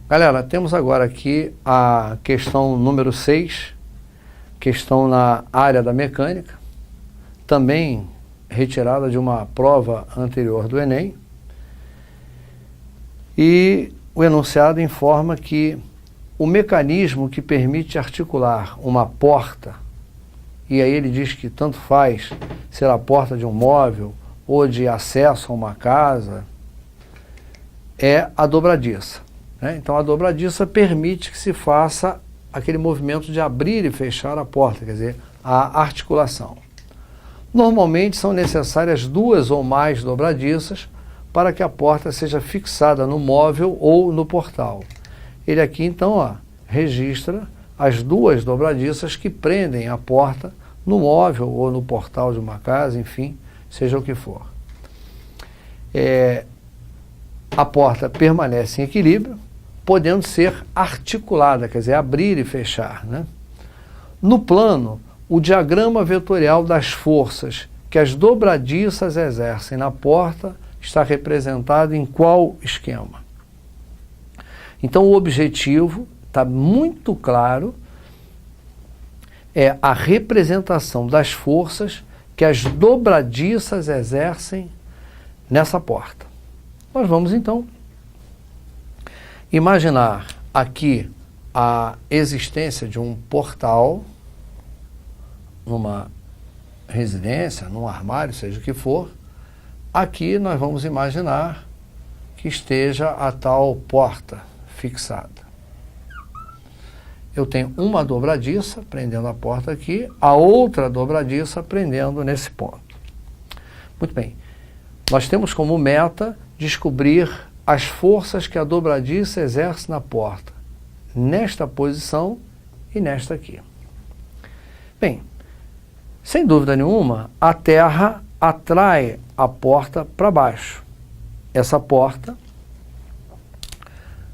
Galera, temos agora aqui a questão número 6, questão na área da mecânica, também retirada de uma prova anterior do Enem. E o enunciado informa que o mecanismo que permite articular uma porta, e aí ele diz que tanto faz ser a porta de um móvel ou de acesso a uma casa, é a dobradiça. Então a dobradiça permite que se faça aquele movimento de abrir e fechar a porta, quer dizer, a articulação. Normalmente são necessárias 2 ou mais dobradiças para que a porta seja fixada no móvel ou no portal. Ele aqui então registra as 2 dobradiças que prendem a porta no móvel ou no portal de uma casa, enfim, seja o que for. A porta permanece em equilíbrio, podendo ser articulada, quer dizer, abrir e fechar, né? No plano, o diagrama vetorial das forças que as dobradiças exercem na porta está representado em qual esquema? Então, o objetivo está muito claro, é a representação das forças que as dobradiças exercem nessa porta. Nós vamos, então, imaginar aqui a existência de um portal numa residência, num armário, seja o que for. Aqui nós vamos imaginar que esteja a tal porta fixada. Eu tenho uma dobradiça prendendo a porta aqui, a outra dobradiça prendendo nesse ponto. Muito bem. Nós temos como meta descobrir as forças que a dobradiça exerce na porta, nesta posição e nesta aqui. Bem, sem dúvida nenhuma, a terra atrai a porta para baixo. Essa porta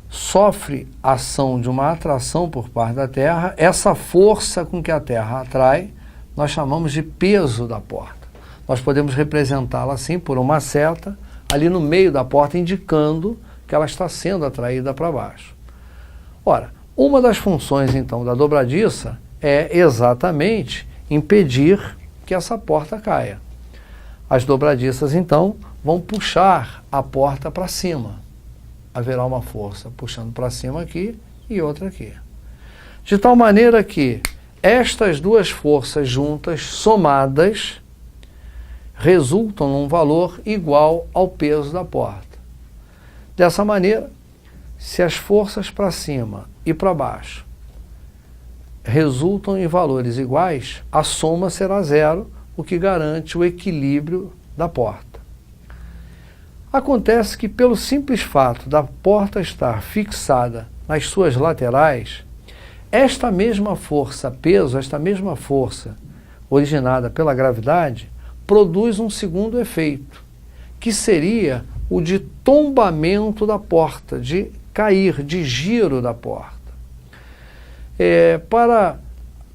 sofre ação de uma atração por parte da terra. Essa força com que a terra atrai, nós chamamos de peso da porta. Nós podemos representá-la assim por uma seta ali no meio da porta, indicando que ela está sendo atraída para baixo. Ora, uma das funções então da dobradiça é exatamente impedir que essa porta caia. As dobradiças então vão puxar a porta para cima. Haverá uma força puxando para cima aqui e outra aqui. De tal maneira que estas 2 forças juntas, somadas, resultam num valor igual ao peso da porta. Dessa maneira, se as forças para cima e para baixo resultam em valores iguais, a soma será 0, o que garante o equilíbrio da porta. Acontece que, pelo simples fato da porta estar fixada nas suas laterais, esta mesma força peso, esta mesma força originada pela gravidade, produz um segundo efeito, que seria o de tombamento da porta, de cair, de giro da porta. Para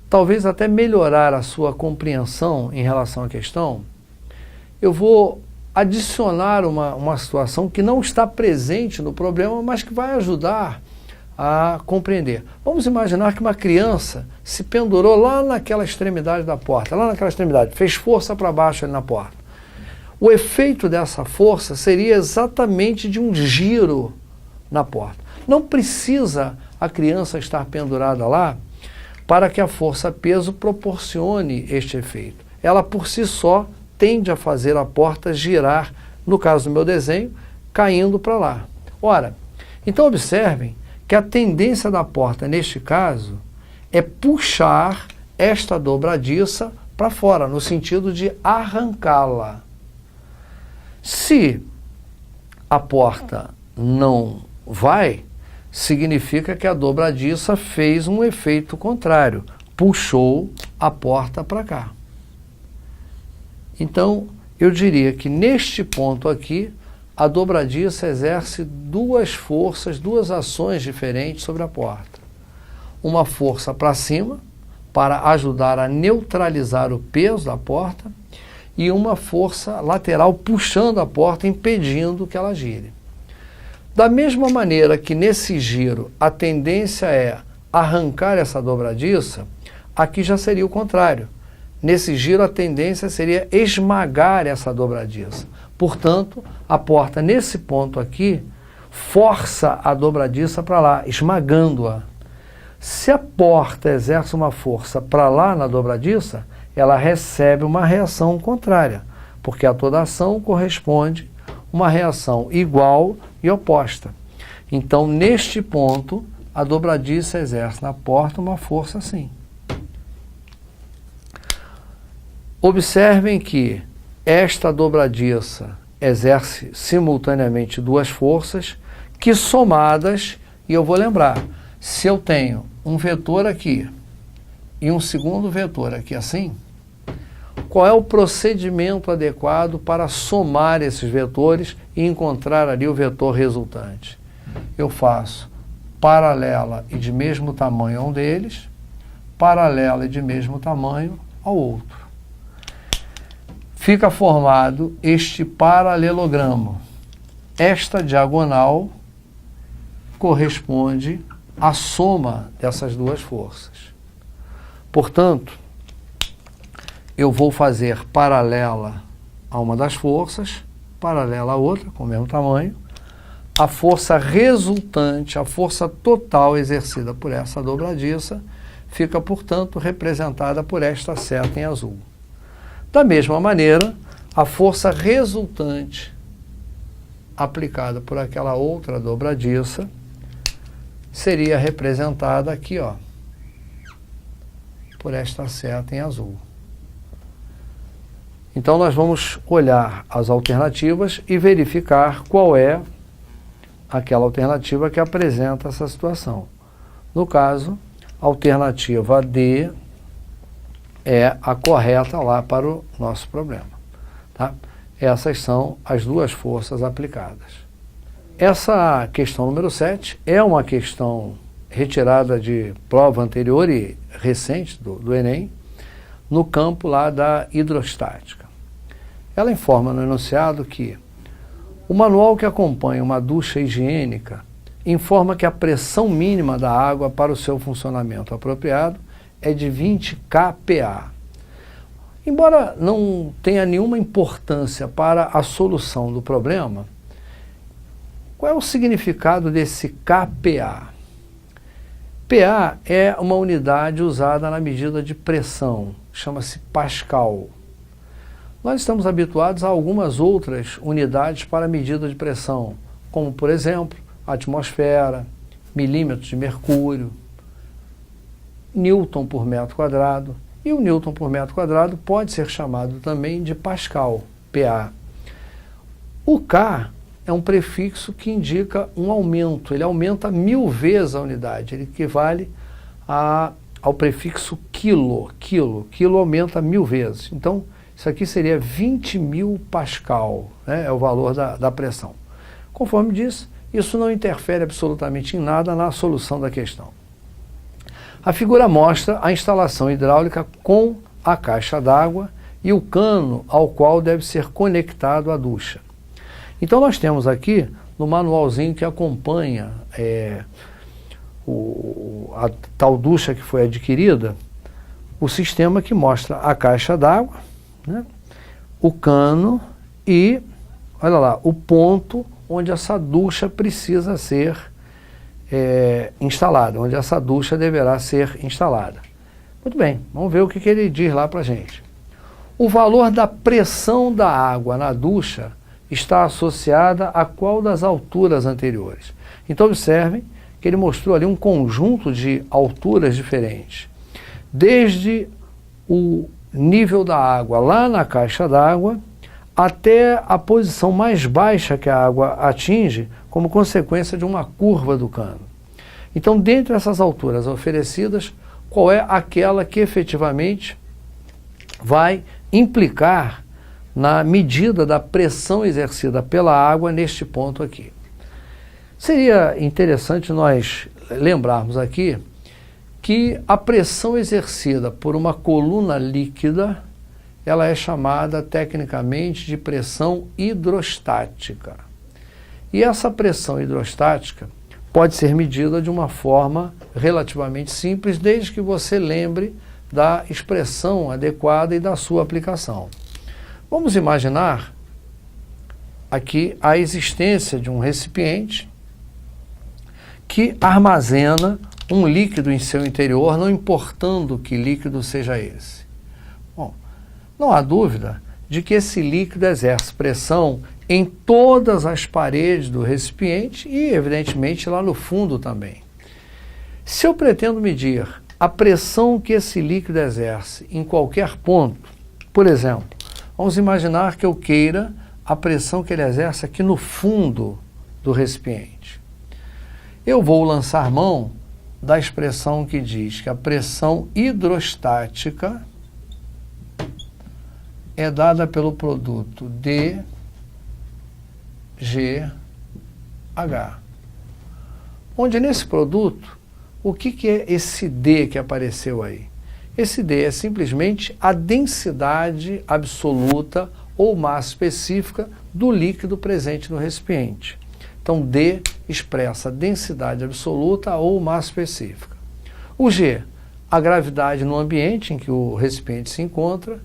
talvez até melhorar a sua compreensão em relação à questão, eu vou adicionar uma situação que não está presente no problema, mas que vai ajudar a compreender. Vamos imaginar que uma criança se pendurou lá naquela extremidade da porta, lá naquela extremidade, fez força para baixo ali na porta. O efeito dessa força seria exatamente de um giro na porta. Não precisa a criança estar pendurada lá para que a força-peso proporcione este efeito. Ela por si só tende a fazer a porta girar, no caso do meu desenho, caindo para lá. Ora, então observem que a tendência da porta, neste caso, é puxar esta dobradiça para fora, no sentido de arrancá-la. Se a porta não vai, significa que a dobradiça fez um efeito contrário, puxou a porta para cá. Então, eu diria que neste ponto aqui, a dobradiça exerce 2 forças, 2 ações diferentes sobre a porta. Uma força para cima, para ajudar a neutralizar o peso da porta, e uma força lateral puxando a porta, impedindo que ela gire. Da mesma maneira que nesse giro a tendência é arrancar essa dobradiça, aqui já seria o contrário. Nesse giro a tendência seria esmagar essa dobradiça. Portanto, a porta nesse ponto aqui força a dobradiça para lá, esmagando-a. Se a porta exerce uma força para lá na dobradiça, ela recebe uma reação contrária, porque a toda ação corresponde uma reação igual e oposta. Então, neste ponto, a dobradiça exerce na porta uma força assim. Observem que esta dobradiça exerce simultaneamente duas forças que somadas, e eu vou lembrar, se eu tenho um vetor aqui e um segundo vetor aqui assim, qual é o procedimento adequado para somar esses vetores e encontrar ali o vetor resultante? Eu faço paralela e de mesmo tamanho a um deles, paralela e de mesmo tamanho ao outro. Fica formado este paralelogramo. Esta diagonal corresponde à soma dessas duas forças. Portanto, eu vou fazer paralela a uma das forças, paralela a outra, com o mesmo tamanho. A força resultante, a força total exercida por essa dobradiça, fica, portanto, representada por esta seta em azul. Da mesma maneira, a força resultante aplicada por aquela outra dobradiça seria representada aqui, ó, por esta seta em azul. Então, nós vamos olhar as alternativas e verificar qual é aquela alternativa que apresenta essa situação. No caso, a alternativa D é a correta lá para o nosso problema. Tá? Essas são as duas forças aplicadas. Essa questão número 7 é uma questão retirada de prova anterior e recente do Enem, no campo lá da hidrostática. Ela informa no enunciado que o manual que acompanha uma ducha higiênica informa que a pressão mínima da água para o seu funcionamento apropriado é de 20 kPa. Embora não tenha nenhuma importância para a solução do problema, qual é o significado desse kPa? PA é uma unidade usada na medida de pressão, chama-se Pascal. Nós estamos habituados a algumas outras unidades para medida de pressão, como, por exemplo, a atmosfera, milímetros de mercúrio, Newton por metro quadrado, e o Newton por metro quadrado pode ser chamado também de Pascal, PA. O K é um prefixo que indica um aumento, ele aumenta 1000 vezes a unidade, ele equivale ao prefixo quilo, quilo aumenta 1000 vezes. Então, isso aqui seria 20.000 Pascal, né? É o valor da pressão. Conforme disse, isso não interfere absolutamente em nada na solução da questão. A figura mostra a instalação hidráulica com a caixa d'água e o cano ao qual deve ser conectado a ducha. Então nós temos aqui, no manualzinho que acompanha a tal ducha que foi adquirida, o sistema que mostra a caixa d'água, né, o cano e, olha lá, o ponto onde essa ducha precisa ser instalada, onde essa ducha deverá ser instalada. Muito bem, vamos ver o que ele diz lá para a gente. O valor da pressão da água na ducha está associada a qual das alturas anteriores. Então observem que ele mostrou ali um conjunto de alturas diferentes. Desde o nível da água lá na caixa d'água até a posição mais baixa que a água atinge como consequência de uma curva do cano. Então, dentre essas alturas oferecidas, qual é aquela que efetivamente vai implicar na medida da pressão exercida pela água neste ponto aqui? Seria interessante nós lembrarmos aqui que a pressão exercida por uma coluna líquida, ela é chamada tecnicamente de pressão hidrostática. E essa pressão hidrostática pode ser medida de uma forma relativamente simples, desde que você lembre da expressão adequada e da sua aplicação. Vamos imaginar aqui a existência de um recipiente que armazena um líquido em seu interior, não importando que líquido seja esse. Bom, não há dúvida de que esse líquido exerce pressão em todas as paredes do recipiente e, evidentemente, lá no fundo também. Se eu pretendo medir a pressão que esse líquido exerce em qualquer ponto, por exemplo, vamos imaginar que eu queira a pressão que ele exerce aqui no fundo do recipiente. Eu vou lançar mão da expressão que diz que a pressão hidrostática é dada pelo produto dGH. Onde nesse produto, o que é esse D que apareceu aí? Esse D é simplesmente a densidade absoluta ou massa específica do líquido presente no recipiente. Então, D expressa a densidade absoluta ou massa específica. O G, a gravidade no ambiente em que o recipiente se encontra.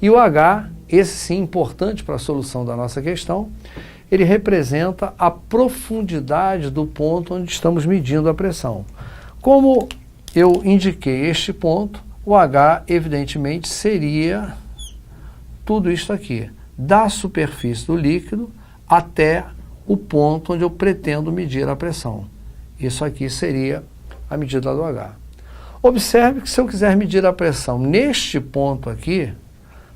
E o H, esse sim importante para a solução da nossa questão, ele representa a profundidade do ponto onde estamos medindo a pressão. Como eu indiquei este ponto, o H, evidentemente, seria tudo isso aqui, da superfície do líquido até o ponto onde eu pretendo medir a pressão. Isso aqui seria a medida do H. Observe que se eu quiser medir a pressão neste ponto aqui,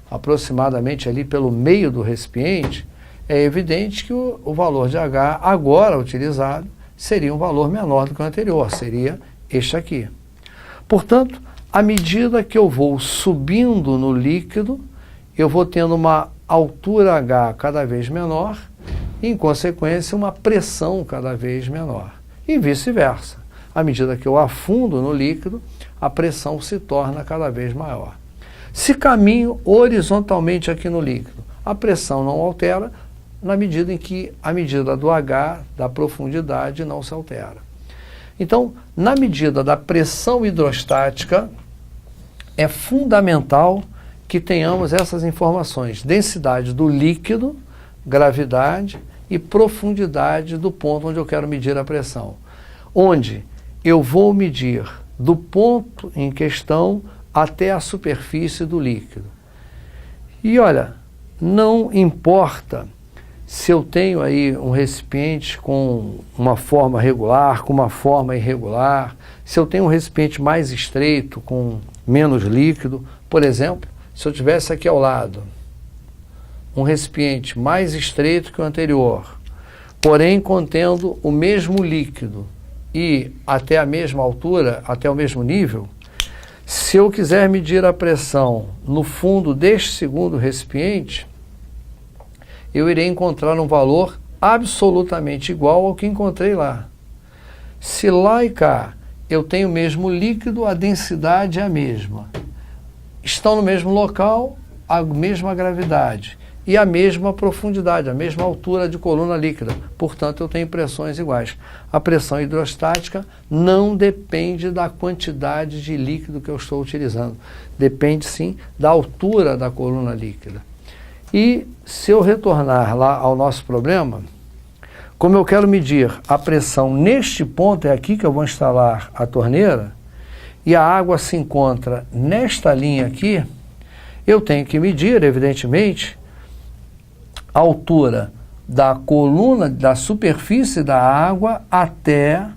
aproximadamente ali pelo meio do recipiente, é evidente que o valor de H agora utilizado seria um valor menor do que o anterior, seria este aqui. Portanto, à medida que eu vou subindo no líquido, eu vou tendo uma altura H cada vez menor e, em consequência, uma pressão cada vez menor. E vice-versa. À medida que eu afundo no líquido, a pressão se torna cada vez maior. Se caminho horizontalmente aqui no líquido, a pressão não altera, na medida em que a medida do H, da profundidade, não se altera. Então, na medida da pressão hidrostática, é fundamental que tenhamos essas informações: densidade do líquido, gravidade e profundidade do ponto onde eu quero medir a pressão. Onde eu vou medir do ponto em questão até a superfície do líquido. E olha, não importa se eu tenho aí um recipiente com uma forma regular, com uma forma irregular, se eu tenho um recipiente mais estreito, com menos líquido. Por exemplo, se eu tivesse aqui ao lado um recipiente mais estreito que o anterior, porém contendo o mesmo líquido e até a mesma altura, até o mesmo nível, se eu quiser medir a pressão no fundo deste segundo recipiente, eu irei encontrar um valor absolutamente igual ao que encontrei lá. Se lá e cá eu tenho o mesmo líquido, a densidade é a mesma. Estão no mesmo local, a mesma gravidade e a mesma profundidade, a mesma altura de coluna líquida. Portanto, eu tenho pressões iguais. A pressão hidrostática não depende da quantidade de líquido que eu estou utilizando. Depende, sim, da altura da coluna líquida. E se eu retornar lá ao nosso problema, como eu quero medir a pressão neste ponto, é aqui que eu vou instalar a torneira, e a água se encontra nesta linha aqui, eu tenho que medir, evidentemente, a altura da coluna, da superfície da água até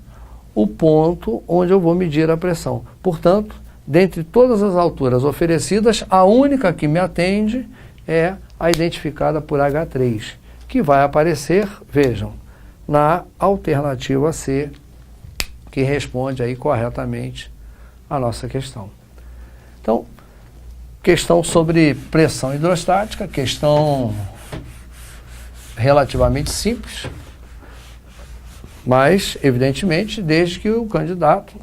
o ponto onde eu vou medir a pressão. Portanto, dentre todas as alturas oferecidas, a única que me atende é a identificada por H3, que vai aparecer, vejam, na alternativa C, que responde aí corretamente a nossa questão. Então, questão sobre pressão hidrostática, questão relativamente simples, mas, evidentemente, desde que o candidato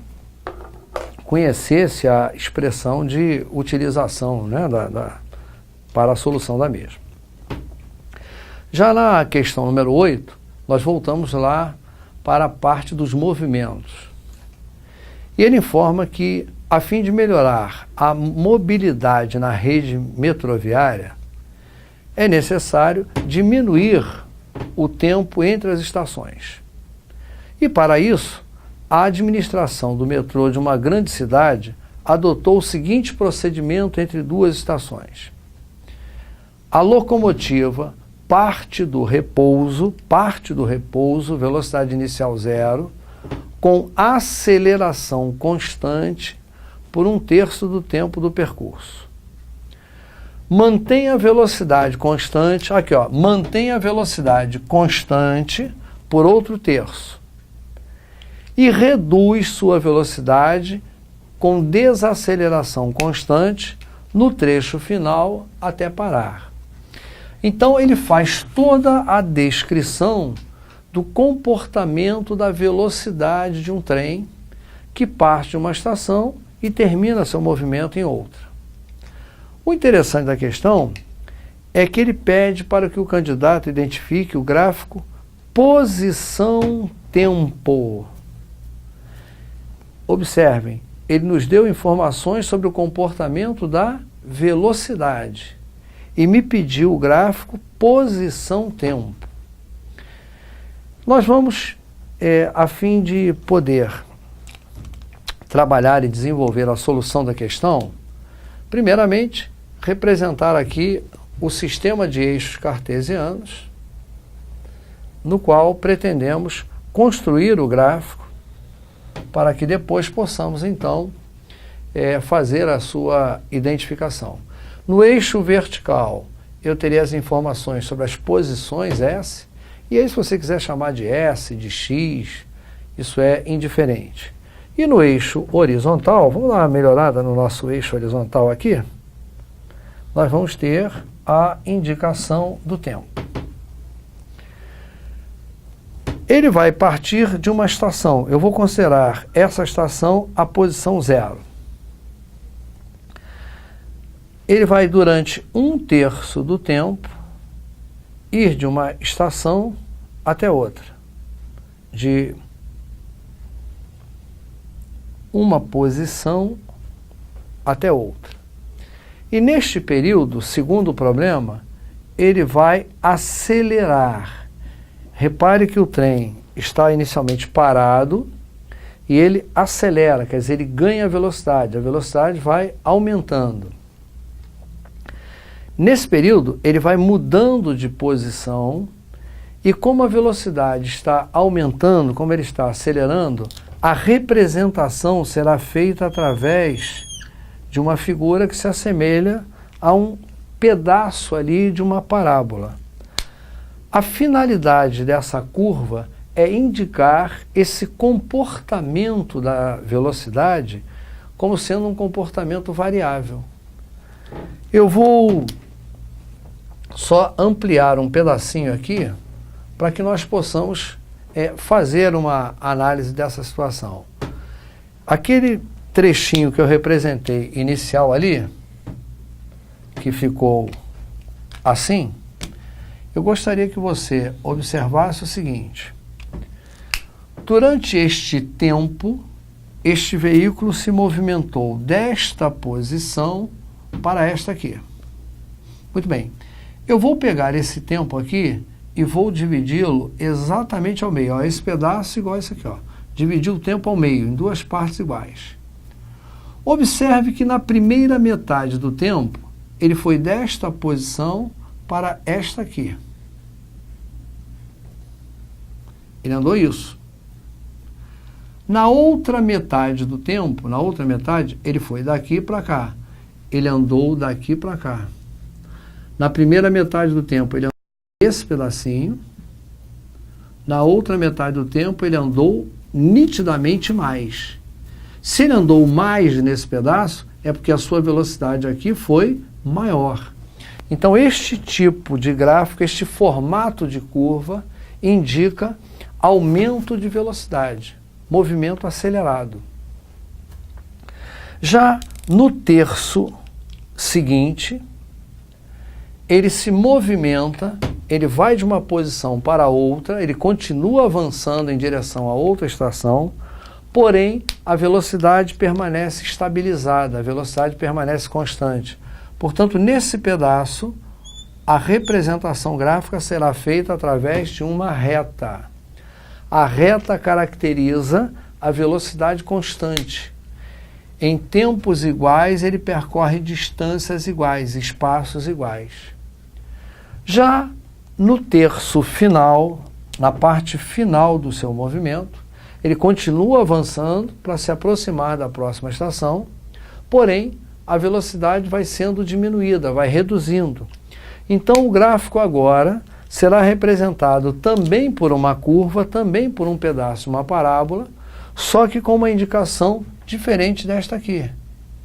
conhecesse a expressão de utilização, né, para a solução da mesma. Já na questão número 8, nós voltamos lá para a parte dos movimentos. E ele informa que, a fim de melhorar a mobilidade na rede metroviária, é necessário diminuir o tempo entre as estações. E, para isso, a administração do metrô de uma grande cidade adotou o seguinte procedimento entre duas estações. A locomotiva parte do repouso, velocidade inicial 0, com aceleração constante por 1/3 do tempo do percurso. Mantém a velocidade constante, aqui ó, mantém a velocidade constante por outro terço e reduz sua velocidade com desaceleração constante no trecho final até parar. Então ele faz toda a descrição do comportamento da velocidade de um trem que parte de uma estação e termina seu movimento em outra. O interessante da questão é que ele pede para que o candidato identifique o gráfico posição-tempo. Observem, ele nos deu informações sobre o comportamento da velocidade e me pediu o gráfico posição-tempo. Nós vamos, a fim de poder trabalhar e desenvolver a solução da questão, primeiramente, representar aqui o sistema de eixos cartesianos, no qual pretendemos construir o gráfico para que depois possamos, então, fazer a sua identificação. No eixo vertical, eu teria as informações sobre as posições S, e aí se você quiser chamar de S, de X, isso é indiferente. E no eixo horizontal, vamos dar uma melhorada no nosso eixo horizontal aqui, nós vamos ter a indicação do tempo. Ele vai partir de uma estação. Eu vou considerar essa estação a posição 0. Ele vai, durante 1/3 do tempo, ir de uma estação até outra, de uma posição até outra. E neste período, segundo o problema, ele vai acelerar. Repare que o trem está inicialmente parado e ele acelera, quer dizer, ele ganha velocidade, a velocidade vai aumentando. Nesse período, ele vai mudando de posição e como a velocidade está aumentando, como ele está acelerando, a representação será feita através de uma figura que se assemelha a um pedaço ali de uma parábola. A finalidade dessa curva é indicar esse comportamento da velocidade como sendo um comportamento variável. Eu vou só ampliar um pedacinho aqui para que nós possamos fazer uma análise dessa situação. Aquele trechinho que eu representei inicial ali, que ficou assim, eu gostaria que você observasse o seguinte. Durante este tempo, este veículo se movimentou desta posição para esta aqui. Muito bem. Eu vou pegar esse tempo aqui e vou dividi-lo exatamente ao meio. Ó, esse pedaço igual a esse aqui. Ó. Dividir o tempo ao meio, em duas partes iguais. Observe que na primeira metade do tempo, ele foi desta posição para esta aqui. Ele andou isso. Na outra metade do tempo, ele foi daqui para cá. Ele andou daqui para cá. Na primeira metade do tempo, ele andou esse pedacinho. Na outra metade do tempo, ele andou nitidamente mais. Se ele andou mais nesse pedaço, é porque a sua velocidade aqui foi maior. Então, este tipo de gráfico, este formato de curva, indica aumento de velocidade, movimento acelerado. Já no terço seguinte, ele se movimenta ele vai de uma posição para outra, ele continua avançando em direção a outra estação, porém a velocidade permanece estabilizada, a velocidade permanece constante. Portanto, nesse pedaço, a representação gráfica será feita através de uma reta. A reta caracteriza a velocidade constante. Em tempos iguais, ele percorre distâncias iguais, espaços iguais. Já no terço final, na parte final do seu movimento, ele continua avançando para se aproximar da próxima estação, porém, a velocidade vai sendo diminuída, vai reduzindo. Então, o gráfico agora será representado também por uma curva, também por um pedaço, uma parábola, só que com uma indicação diferente desta aqui,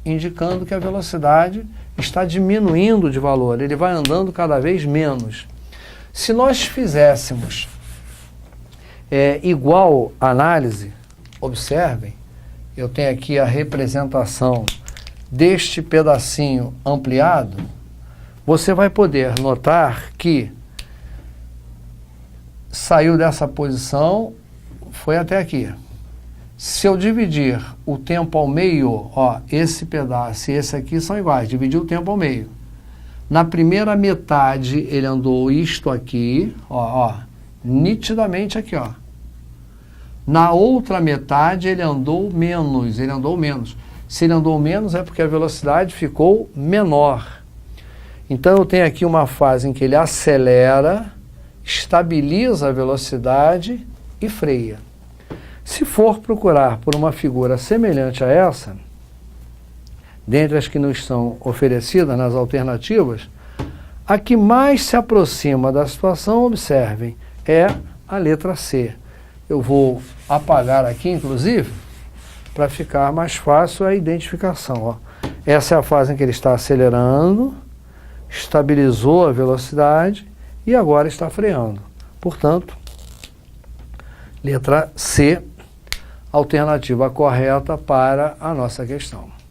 indicando que a velocidade está diminuindo de valor, ele vai andando cada vez menos. Se nós fizéssemos igual análise, observem, eu tenho aqui a representação deste pedacinho ampliado, você vai poder notar que saiu dessa posição, foi até aqui. Se eu dividir o tempo ao meio, ó, esse pedaço e esse aqui são iguais, dividir o tempo ao meio. Na primeira metade ele andou isto aqui, ó, nitidamente aqui, ó. Na outra metade ele andou menos, Se ele andou menos é porque a velocidade ficou menor. Então eu tenho aqui uma fase em que ele acelera, estabiliza a velocidade e freia. Se for procurar por uma figura semelhante a essa, dentre as que nos são oferecidas nas alternativas, a que mais se aproxima da situação, observem, é a letra C. Eu vou apagar aqui, inclusive, para ficar mais fácil a identificação. Ó. Essa é a fase em que ele está acelerando, estabilizou a velocidade e agora está freando. Portanto, letra C, alternativa correta para a nossa questão.